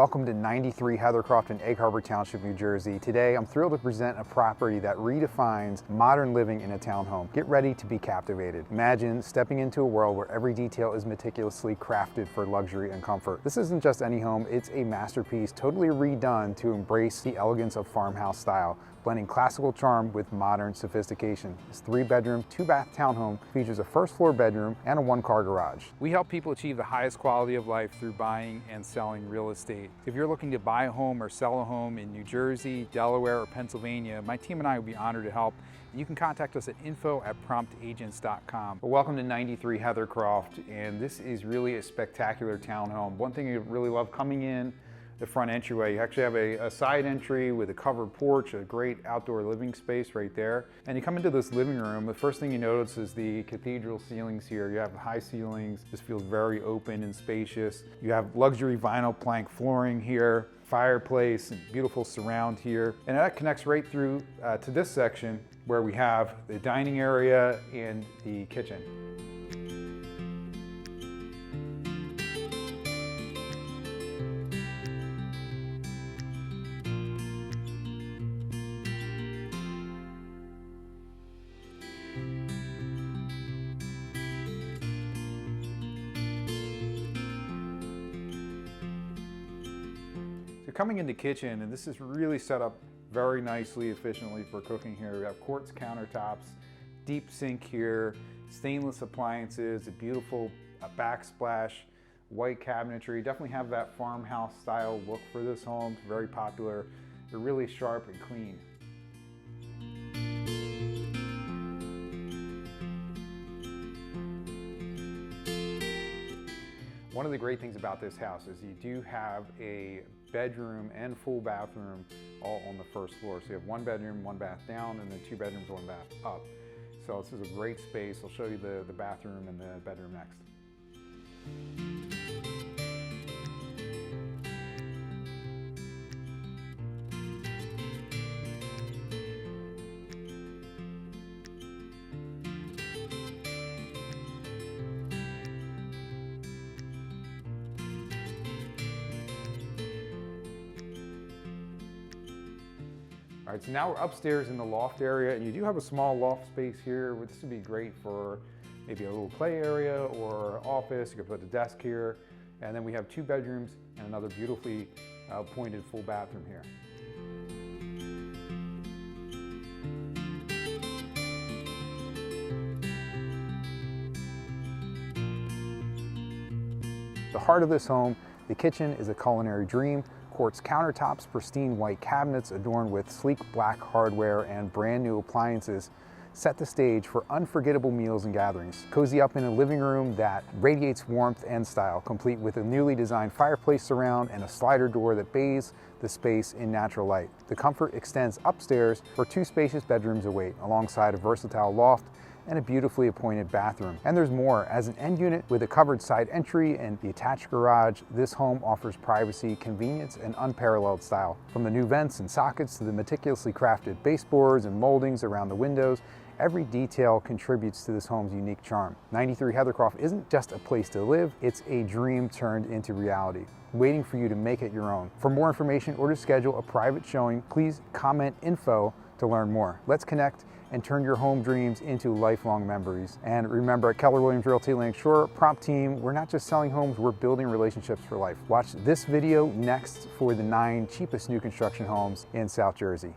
Welcome to 93 Heathercroft in Egg Harbor Township, New Jersey. Today, I'm thrilled to present a property that redefines modern living in a townhome. Get ready to be captivated. Imagine stepping into a world where every detail is meticulously crafted for luxury and comfort. This isn't just any home, it's a masterpiece totally redone to embrace the elegance of farmhouse style, blending classical charm with modern sophistication. This 3-bedroom, 2-bath townhome features a first-floor bedroom and a 1-car garage. We help people achieve the highest quality of life through buying and selling real estate. If you're looking to buy a home or sell a home in New Jersey, Delaware, or Pennsylvania, my team and I would be honored to help. You can contact us at info@promptagents.com. Well, welcome to 93 Heathercroft, and this is really a spectacular townhome. One thing I really love coming in the front entryway, you actually have a side entry with a covered porch, a great outdoor living space right there. And you come into this living room, the first thing you notice is the cathedral ceilings here. You have high ceilings. This feels very open and spacious. You have luxury vinyl plank flooring here, fireplace, and beautiful surround here. And that connects right through to this section where we have the dining area and the kitchen. So coming into the kitchen, and this is really set up very nicely, efficiently for cooking here. We have quartz countertops, deep sink here, stainless appliances, a beautiful backsplash, white cabinetry. Definitely have that farmhouse style look for this home. It's very popular. They're really sharp and clean. One of the great things about this house is you do have a bedroom and full bathroom all on the first floor. So you have 1 bedroom, 1 bath down, and then 2 bedrooms, 1 bath up. So this is a great space. I'll show you the bathroom and the bedroom next. All right, so now we're upstairs in the loft area, and you do have a small loft space here. This would be great for maybe a little play area or office. You could put a desk here. And then we have 2 bedrooms and another beautifully appointed full bathroom here. The heart of this home, the kitchen, is a culinary dream. Quartz countertops, pristine white cabinets adorned with sleek black hardware, and brand new appliances set the stage for unforgettable meals and gatherings. Cozy up in a living room that radiates warmth and style, complete with a newly designed fireplace surround and a slider door that bathes the space in natural light. The comfort extends upstairs where 2 spacious bedrooms await, alongside a versatile loft and a beautifully appointed bathroom. And there's more. As an end unit with a covered side entry and the attached garage, this home offers privacy, convenience, and unparalleled style. From the new vents and sockets to the meticulously crafted baseboards and moldings around the windows, every detail contributes to this home's unique charm. 93 Heathercroft isn't just a place to live, it's a dream turned into reality, waiting for you to make it your own. For more information or to schedule a private showing, please comment info to learn more. Let's connect and turn your home dreams into lifelong memories. And remember, at Keller Williams Realty Lakeshore Prompt Team, we're not just selling homes, we're building relationships for life. Watch this video next for the 9 cheapest new construction homes in South Jersey.